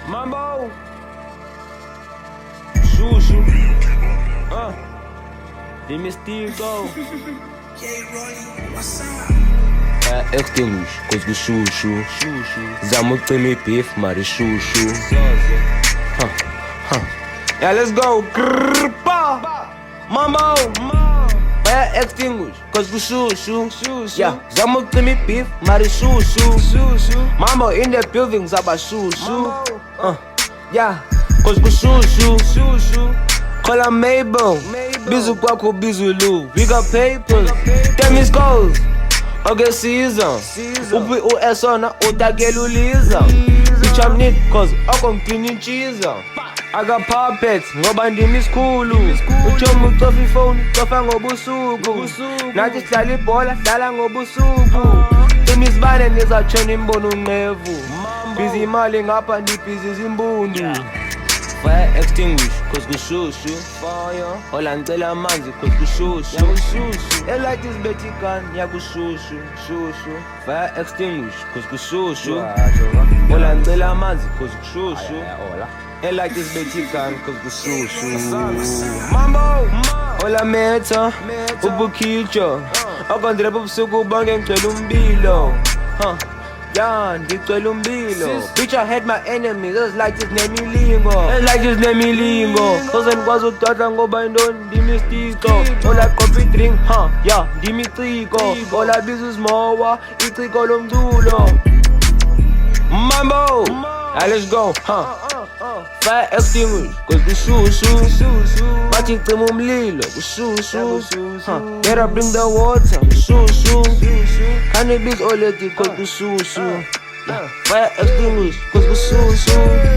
Mambo. Shushu. The Mystico. Extinguish, cause we shushu. Zama me beef, mari shushu. Yeah, let's go. Mambo. Extinguish, cause we shushu. Yeah, Zama me beef, mari shushu. Mambo in the building, zaba shushu. Yeah, cause we shushu. Call her Mabel. Bizu kwako bizu Lou. We got papers. Them is goals. Okay, season. Upi uesona utakeluliza. Bitch I'm neat cause I'm cleaning cheese. I got puppets, ngoba ndimi isikhulu. Ujomo ucofa ifone, cofa ngobusuku. Nathi sihlala ibhola, dlala ngobusuku. Imisibane nizatshona imbono unqevu. Busy imali ngapha ndibhizi zimbundu. Fire extinguish, cause we shushu. Fire. Hola ngicela amanzi, cause we shushu. The light is better gun, yakushushu. Fire extinguish, cause we shushu. Hola ngicela amanzi, cause we shushu. The light is better gun, cause we shushu. Mambo. Hola meta, ubukicho. Akondre bubusuku bonke ngicela umbilo. Yeah, ngicela umbilo. Bitch, I hate my enemies, that's like this name ilingo. Cause ngikwazi ukudadla ngoba indoni ndimistiko. Ola copy drink, yeah, ndimitiko. Ola biza uzimowa, iciko lomculo. Mambo, let's go, Fire extinguish, cause we shushu. Bathi cima umlilo, shushu. Better bring the water, shushu. Cannabis already, cause we shushu. Fire extinguish, cause we shushu.